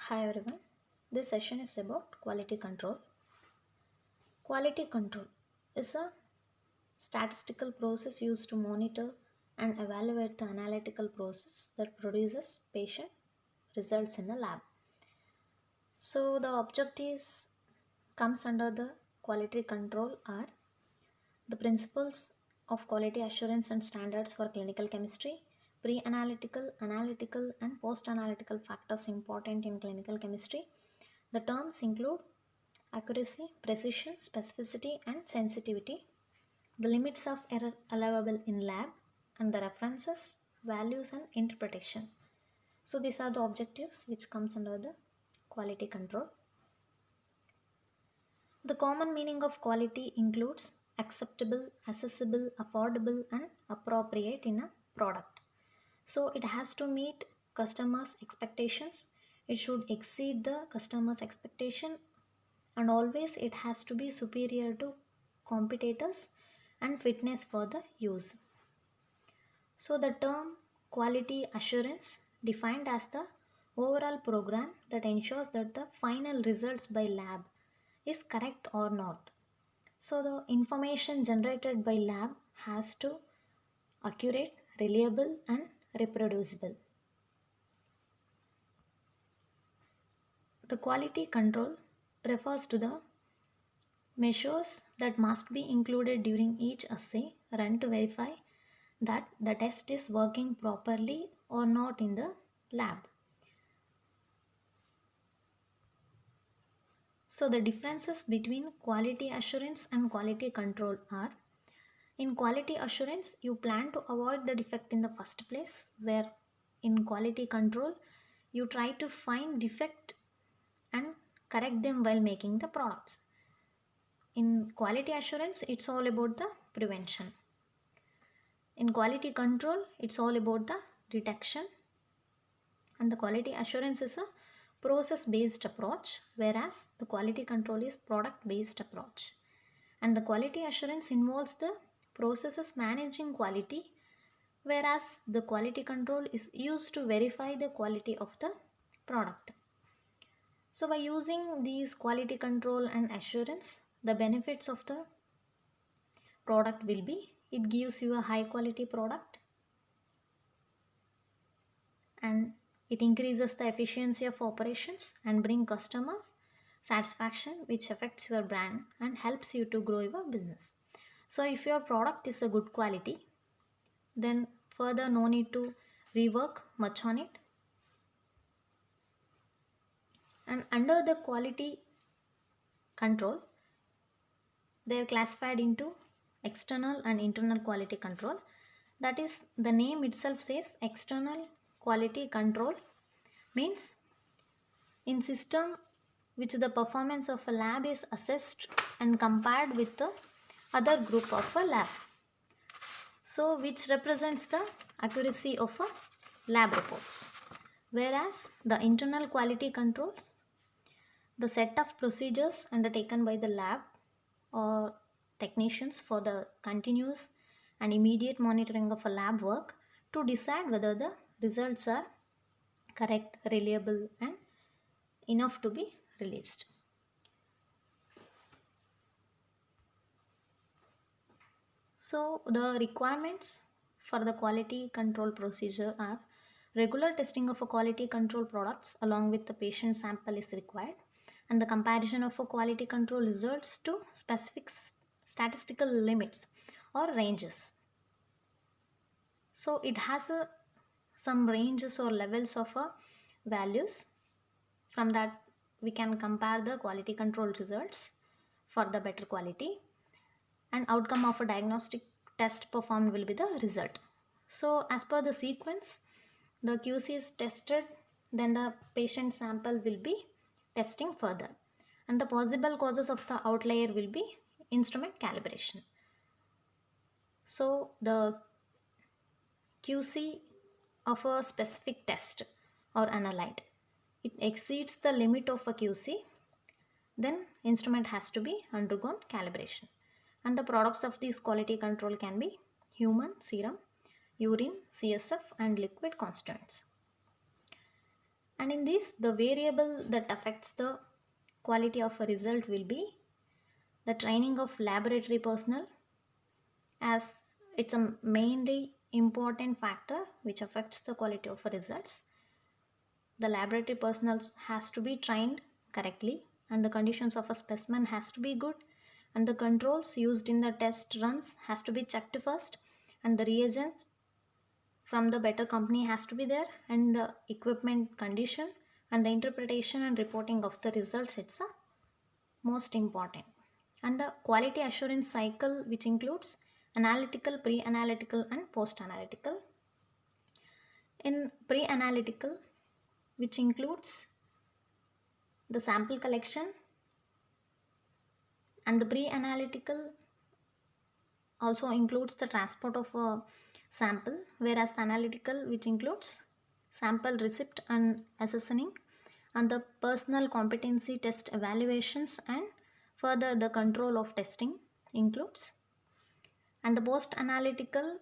Hi everyone. This session is about quality control. Quality control is a statistical process used to monitor and evaluate the analytical process that produces patient results in the lab. So the objectives comes under the quality control are the principles of quality assurance and standards for clinical chemistry, pre-analytical, analytical and post-analytical factors important in clinical chemistry. The terms include accuracy, precision, specificity, and sensitivity, the limits of error allowable in lab, and the references, values, and interpretation. So these are the objectives which comes under the quality control. The common meaning of quality includes acceptable, accessible, affordable, and appropriate in a product. So it has to meet customers' expectations. It should exceed the customer's expectation, and always it has to be superior to competitors and fitness for the use. So the term quality assurance defined as the overall program that ensures that the final results by lab is correct or not. So the information generated by lab has to accurate, reliable and reproducible. The quality control refers to the measures that must be included during each assay run to verify that the test is working properly or not in the lab. So the differences between quality assurance and quality control are: in quality assurance you plan to avoid the defect in the first place, where in quality control you try to find defect and correct them while making the products. In quality assurance it's all about the prevention. In quality control it's all about the detection. And the quality assurance is a process based approach, whereas the quality control is product based approach. And the quality assurance involves the processes managing quality, whereas the quality control is used to verify the quality of the product. So by using these quality control and assurance, the benefits of the product will be: it gives you a high quality product, and it increases the efficiency of operations and bring customers satisfaction, which affects your brand and helps you to grow your business. So if your product is a good quality, then further no need to rework much on it. And under the quality control, they are classified into external and internal quality control. That is, the name itself says external quality control means in system which the performance of a lab is assessed and compared with the other group of a lab, so which represents the accuracy of a lab reports. Whereas the internal quality controls the set of procedures undertaken by the lab or technicians for the continuous and immediate monitoring of a lab work to decide whether the results are correct, reliable and enough to be released. So the requirements for the quality control procedure are: regular testing of a quality control products along with the patient sample is required, and the comparison of a quality control results to specific statistical limits or ranges. So it has some ranges or levels of values. From that we can compare the quality control results for the better quality, and outcome of a diagnostic test performed will be the result. So as per the sequence, the QC is tested, then the patient sample will be testing further, and the possible causes of the outlier will be instrument calibration. So the QC of a specific test or analyte, it exceeds the limit of a QC, then instrument has to be undergone calibration. And the products of this quality control can be human serum, urine, CSF and liquid constituents. And in this, the variable that affects the quality of a result will be the training of laboratory personnel, as it's a mainly important factor which affects the quality of results. The laboratory personnel has to be trained correctly, and the conditions of a specimen has to be good, and the controls used in the test runs has to be checked first, and the reagents from the better company has to be there, and the equipment condition and the interpretation and reporting of the results, it's a most important. And the quality assurance cycle, which includes analytical, pre-analytical and post-analytical. In pre-analytical, which includes the sample collection, and the pre-analytical also includes the transport of a sample, whereas the analytical, which includes sample receipt and assessing, and the personal competency test evaluations, and further the control of testing includes. And the post analytical,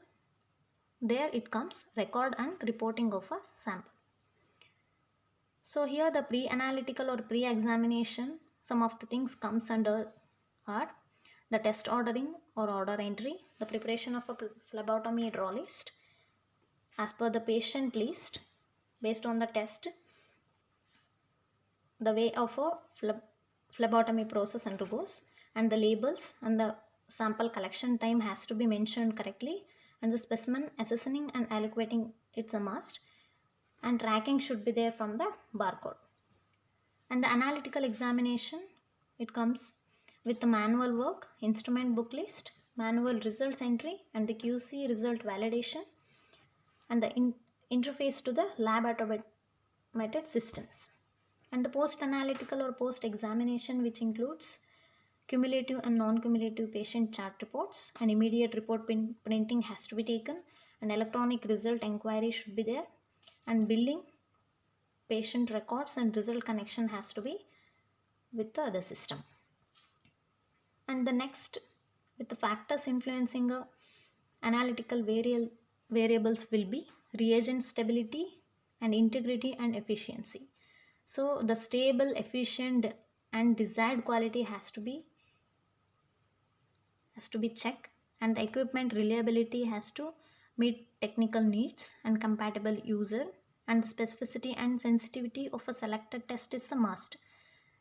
there it comes record and reporting of a sample. So here the pre-analytical or pre-examination, some of the things comes under are the test ordering or order entry, the preparation of a phlebotomy draw list as per the patient list based on the test, the way of a phlebotomy process undergoes, and the labels and the sample collection time has to be mentioned correctly, and the specimen assessing and allocating, it's a must, and tracking should be there from the barcode. And the analytical examination, it comes with the manual work, instrument book list, manual results entry, and the QC result validation, and the interface to the lab automated systems. And the post analytical or post examination, which includes cumulative and non-cumulative patient chart reports, and immediate report printing has to be taken, and electronic result inquiry should be there, and billing, patient records and result connection has to be with the other system. And the next, with the factors influencing analytical variables will be reagent stability and integrity and efficiency. So the stable, efficient and desired quality has to be checked, and the equipment reliability has to meet technical needs and compatible user, and the specificity and sensitivity of a selected test is a must,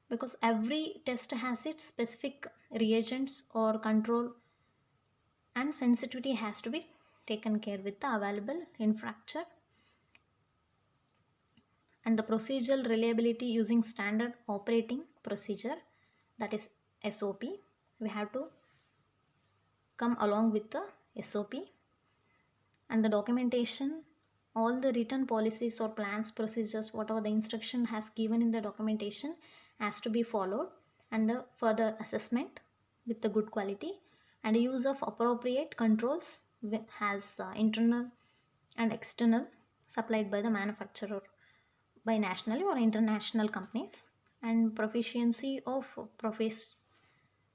because every test has its specific reagents or control, and sensitivity has to be taken care with the available infrastructure. And the procedural reliability using standard operating procedure, that is SOP, we have to come along with the SOP. And the documentation, all the written policies or plans, procedures, whatever the instruction has given in the documentation has to be followed, and the further assessment with the good quality, and use of appropriate controls has internal and external supplied by the manufacturer by nationally or international companies, and proficiency of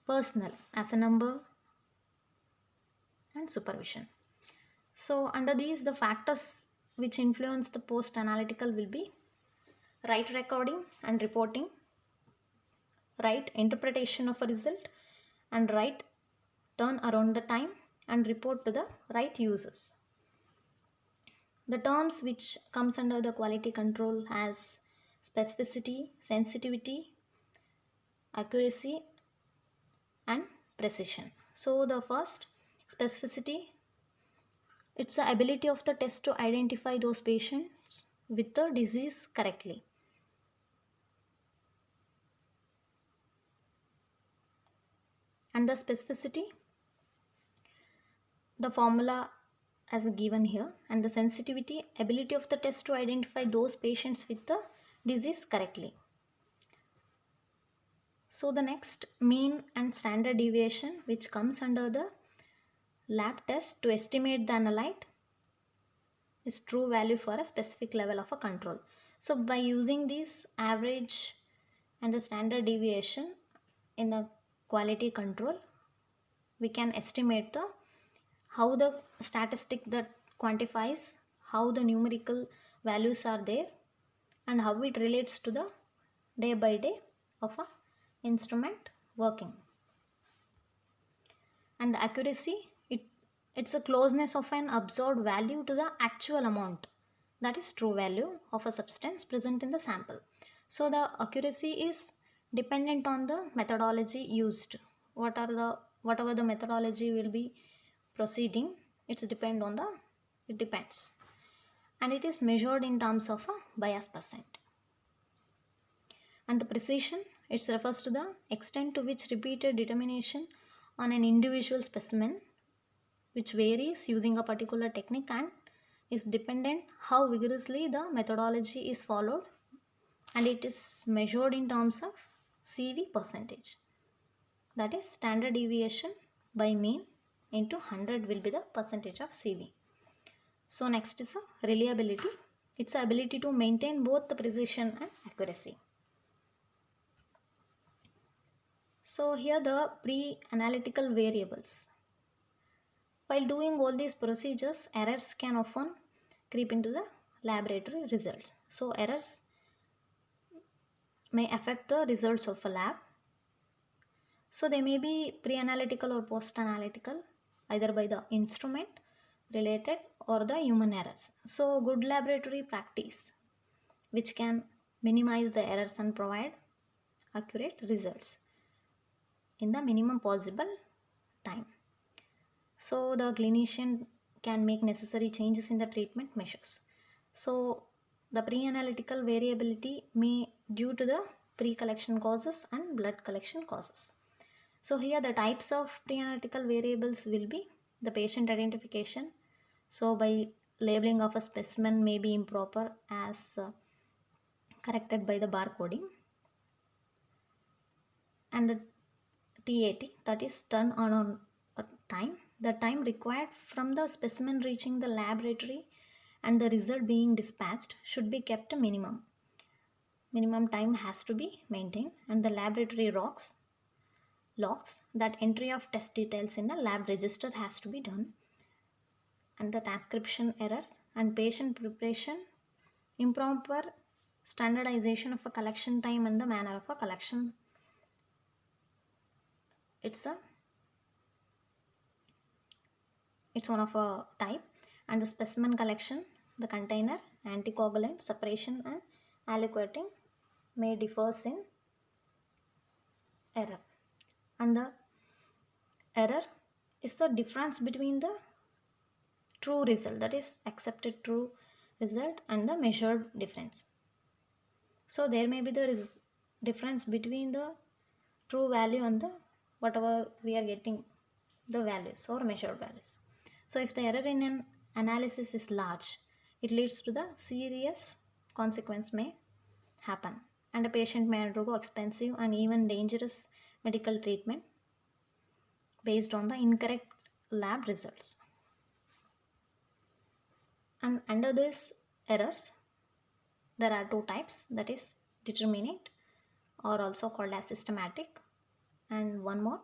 personnel as a number, and supervision. So under these, the factors which influence the post analytical will be right recording and reporting, right interpretation of a result, and right turn around the time and report to the right users. The terms which comes under the quality control has specificity, sensitivity, accuracy and precision. So the first, specificity, it's the ability of the test to identify those patients with the disease correctly. And the specificity, the formula as given here, and the sensitivity, ability of the test to identify those patients with the disease correctly. So the next, mean and standard deviation, which comes under the lab test to estimate the analyte is true value for a specific level of a control. So by using this average and the standard deviation in the quality control, we can estimate the how the statistic that quantifies how the numerical values are there, and how it relates to the day by day of a instrument working. And the accuracy, it's a closeness of an observed value to the actual amount, that is true value of a substance present in the sample. So the accuracy is dependent on the methodology used. Whatever the methodology will be proceeding, it depends, and it is measured in terms of a bias percent. And the precision, it refers to the extent to which repeated determination on an individual specimen, which varies using a particular technique and is dependent how vigorously the methodology is followed, and it is measured in terms of CV percentage, that is standard deviation by mean into 100 will be the percentage of CV. So next is a reliability. It's the ability to maintain both the precision and accuracy. So here the pre-analytical variables. While doing all these procedures, errors can often creep into the laboratory results. So errors may affect the results of a lab. So they may be pre-analytical or post-analytical, either by the instrument related or the human errors. So good laboratory practice, which can minimize the errors and provide accurate results in the minimum possible time. So the clinician can make necessary changes in the treatment measures. So the pre-analytical variability may due to the pre-collection causes and blood collection causes. So here the types of pre-analytical variables will be the patient identification. So by labeling of a specimen may be improper as corrected by the barcoding. And the TAT, that is turn on time, the time required from the specimen reaching the laboratory and the result being dispatched should be kept a minimum time has to be maintained. And the laboratory logs, that entry of test details in the lab register has to be done. And the transcription errors and patient preparation, improper standardization of a collection time and the manner of a collection, it's one of a type. And the specimen collection, the container, anticoagulant, separation and aliquoting may differs in error. And the error is the difference between the true result, that is accepted true result, and the measured difference. So there may be the difference between the true value and the whatever we are getting the values or measured values. So if the error in an analysis is large, it leads to the serious consequence may happen, and a patient may undergo expensive and even dangerous medical treatment based on the incorrect lab results. And under these errors, there are two types, that is determinate or also called as systematic, and one more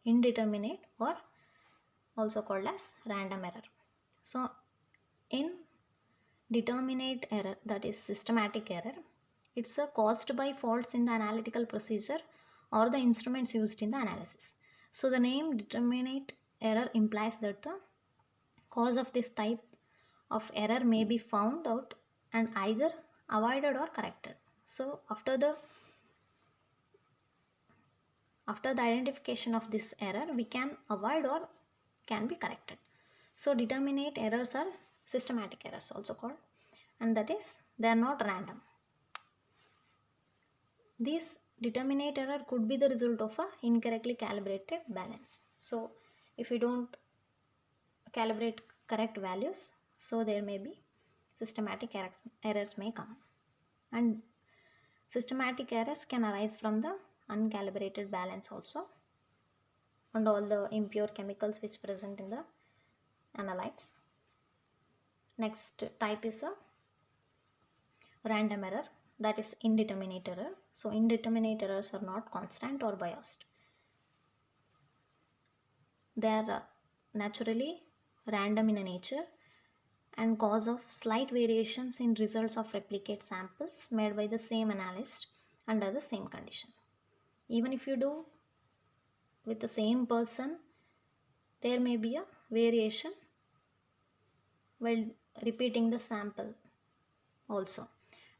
indeterminate or also called as random error. So in determinate error, that is systematic error, it's caused by faults in the analytical procedure or the instruments used in the analysis. So the name determinate error implies that the cause of this type of error may be found out and either avoided or corrected. So after the identification of this error, we can avoid or can be corrected. So determinate errors are systematic errors also called, and that is they are not random. This determinate error could be the result of a incorrectly calibrated balance. So if we don't calibrate correct values, so there may be systematic errors may come. And systematic errors can arise from the uncalibrated balance also, and all the impure chemicals which present in the analytes. Next type is a random error, that is indeterminate error. So indeterminate errors are not constant or biased. They are naturally random in nature and cause of slight variations in results of replicate samples made by the same analyst under the same condition. Even if you do with the same person, there may be a variation while repeating the sample also.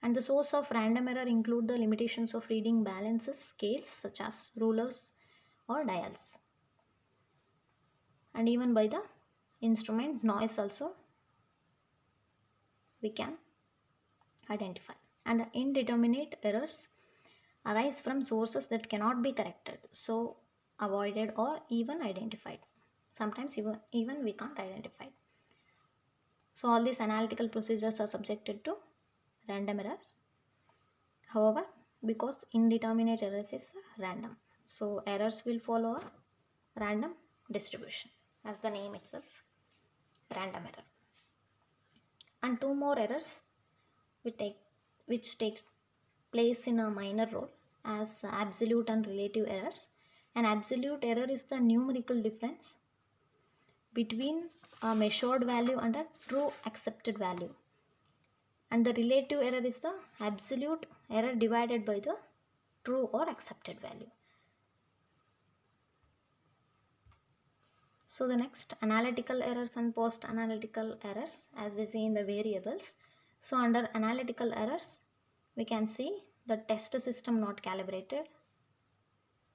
And the source of random error include the limitations of reading balances scales such as rulers or dials, and even by the instrument noise also we can identify. And the indeterminate errors arise from sources that cannot be corrected, so avoided or even identified. Sometimes even we can't identify. So all these analytical procedures are subjected to random errors. However, because indeterminate errors is random, so errors will follow a random distribution, as the name itself, random error. And two more errors which take place in a minor role as absolute and relative errors. An absolute error is the numerical difference between a measured value and a true accepted value, and the relative error is the absolute error divided by the true or accepted value. So the next, analytical errors and post analytical errors, as we see in the variables. So under analytical errors we can see the test system not calibrated,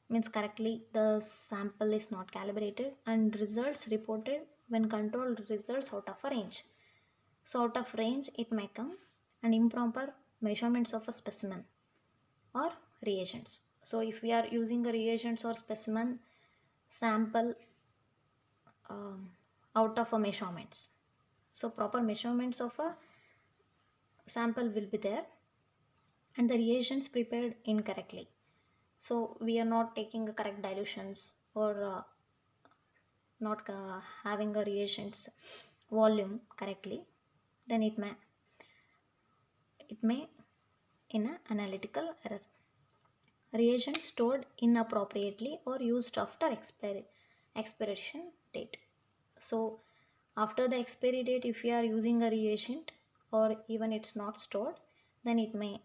means correctly the sample is not calibrated, and results reported when control results out of a range. So out of range it may come, and improper measurements of a specimen or reagents. So if we are using a reagents or specimen sample um, out of a measurements, so proper measurements of a sample will be there, and the reagents prepared incorrectly, so we are not taking the correct dilutions or not having a reagents volume correctly, then it may in an analytical error. Reagents stored inappropriately or used after expiration date. So after the expiry date, if you are using a reagent or even it's not stored, then it may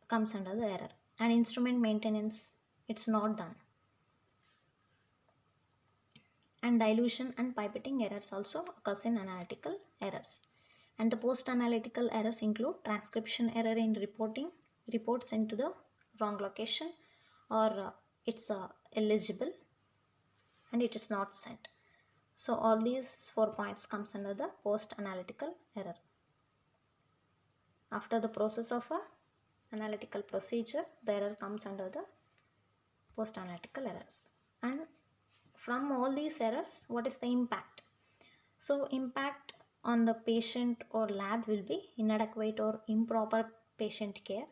comes under the error. And instrument maintenance, it's not done. And dilution and pipetting errors also occurs in analytical errors. And the post analytical errors include transcription error in reporting reports into the wrong location, or it's eligible and it is not sent. So all these 4 points comes under the post analytical error. After the process of a analytical procedure, the error comes under the post analytical errors. And from all these errors, what is the impact? So impact on the patient or lab will be inadequate or improper patient care,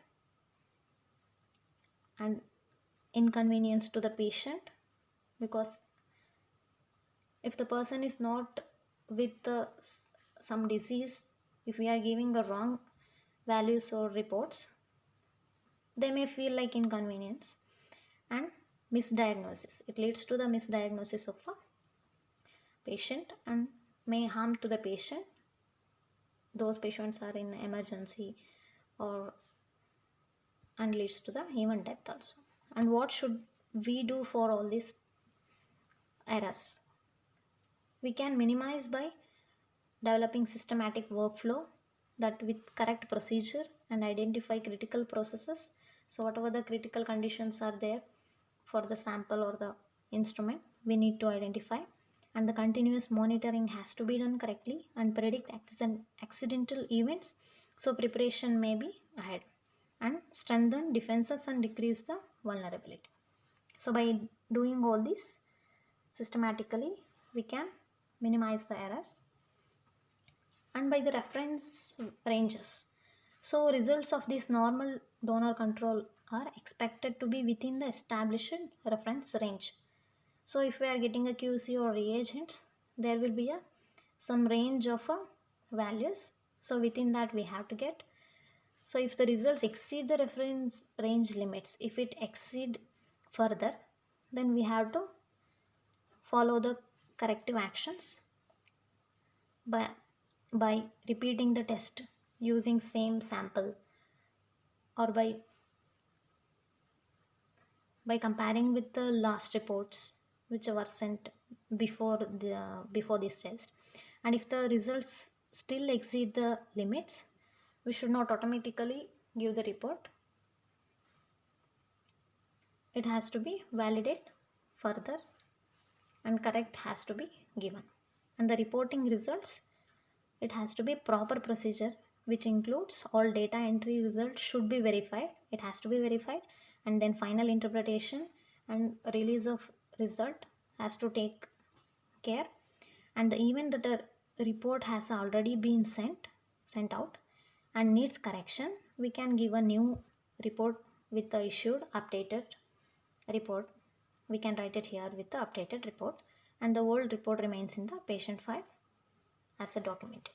and inconvenience to the patient, because if the person is not with some disease, if we are giving the wrong values or reports, they may feel like inconvenience. And misdiagnosis, it leads to the misdiagnosis of a patient and may harm to the patient. Those patients are in emergency or and leads to the even death also. And what should we do for all these errors? We can minimize by developing systematic workflow that with correct procedure and identify critical processes. So whatever the critical conditions are there for the sample or the instrument, we need to identify, and the continuous monitoring has to be done correctly and predict accidental events, so preparation may be ahead, and strengthen defenses and decrease the vulnerability. So by doing all this systematically, we can minimize the errors. And by the reference ranges, so results of this normal donor control are expected to be within the established reference range. So if we are getting a QC or reagents, there will be a some range of values, so within that we have to get. So if the results exceed the reference range limits, if it exceed further, then we have to follow the corrective actions by by repeating the test using same sample, or by comparing with the last reports which were sent before this test. And if the results still exceed the limits, we should not automatically give the report. It has to be validated further, and correct has to be given. And the reporting results, it has to be proper procedure, which includes all data entry results should be verified. It has to be verified, and then final interpretation and release of result has to take care. And the event that a report has already been sent out and needs correction, we can give a new report with the issued updated report. We can write it here with the updated report, and the old report remains in the patient file as a documented.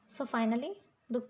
So finally, the